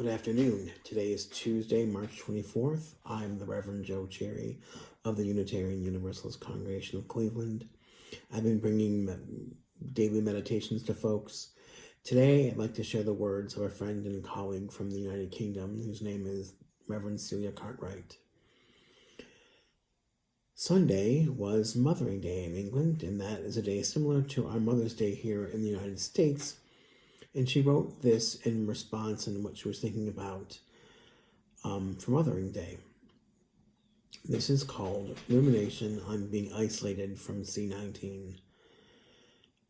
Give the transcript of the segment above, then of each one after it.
Good afternoon. Today is Tuesday, March 24th. I'm the Reverend Joe Cherry of the Unitarian Universalist Congregation of Cleveland. I've been bringing daily meditations to folks. Today, I'd like to share the words of a friend and colleague from the United Kingdom, whose name is Reverend Celia Cartwright. Sunday was Mothering Day in England, and that is a day similar to our Mother's Day here in the United States. And she wrote this in response to what she was thinking about for Mothering Day. This is called Rumination on Being Isolated from C19.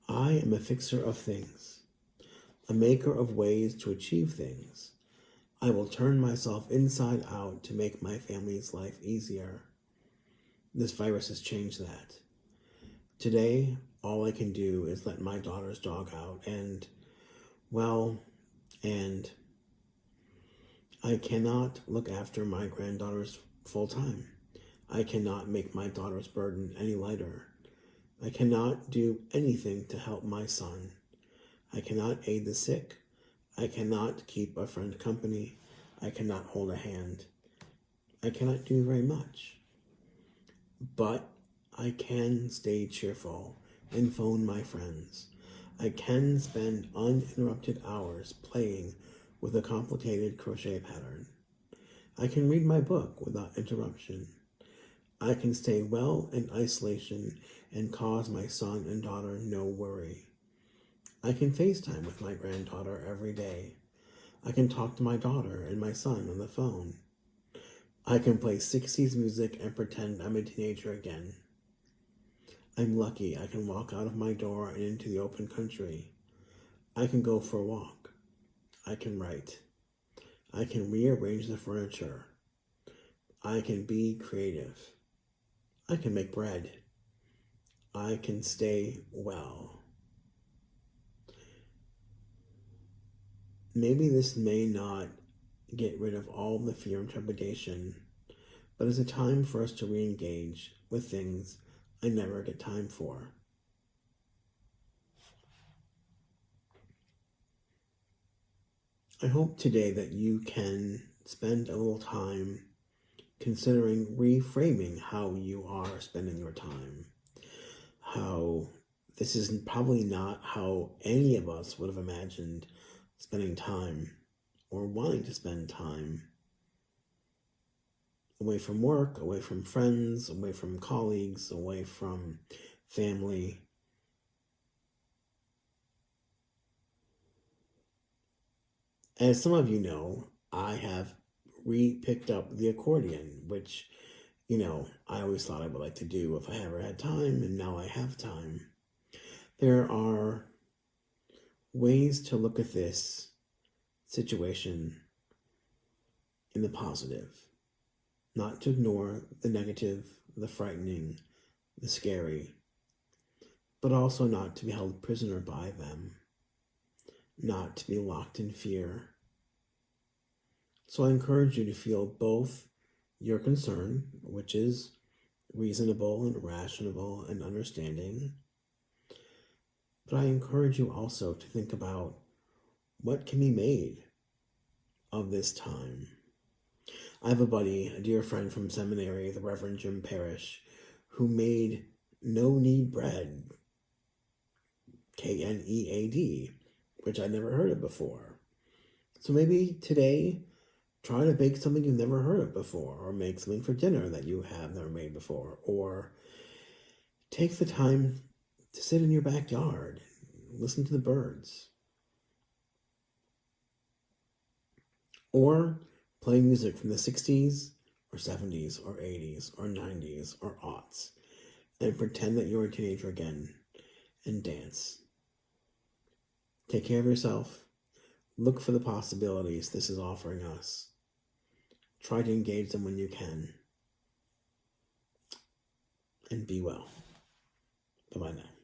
I am a fixer of things, a maker of ways to achieve things. I will turn myself inside out to make my family's life easier. This virus has changed that. Today, all I can do is let my daughter's dog out and I cannot look after my granddaughters full time. I cannot make my daughter's burden any lighter. I cannot do anything to help my son. I cannot aid the sick. I cannot keep a friend company. I cannot hold a hand. I cannot do very much. But I can stay cheerful and phone my friends. I can spend uninterrupted hours playing with a complicated crochet pattern. I can read my book without interruption. I can stay well in isolation and cause my son and daughter no worry. I can FaceTime with my granddaughter every day. I can talk to my daughter and my son on the phone. I can play 60s music and pretend I'm a teenager again. I'm lucky I can walk out of my door and into the open country. I can go for a walk. I can write. I can rearrange the furniture. I can be creative. I can make bread. I can stay well. Maybe this may not get rid of all the fear and trepidation, but it's a time for us to re-engage with things I never get time for. I hope today that you can spend a little time considering reframing how you are spending your time. How this is probably not how any of us would have imagined spending time or wanting to spend time away from work, away from friends, away from colleagues, away from family. As some of you know, I have picked up the accordion, which, I always thought I would like to do if I ever had time, and now I have time. There are ways to look at this situation in the positive. Not to ignore the negative, the frightening, the scary, but also not to be held prisoner by them, not to be locked in fear. So I encourage you to feel both your concern, which is reasonable and rational and understanding, but I encourage you also to think about what can be made of this time. I have a buddy, a dear friend from seminary, the Reverend Jim Parrish, who made no-knead bread, K-N-E-A-D, which I never heard of before. So maybe today, try to bake something you've never heard of before, or make something for dinner that you have never made before, or take the time to sit in your backyard, listen to the birds, or play music from the 60s or 70s or 80s or 90s or aughts and pretend that you're a teenager again and dance. Take care of yourself. Look for the possibilities this is offering us. Try to engage them when you can. And be well. Bye-bye now.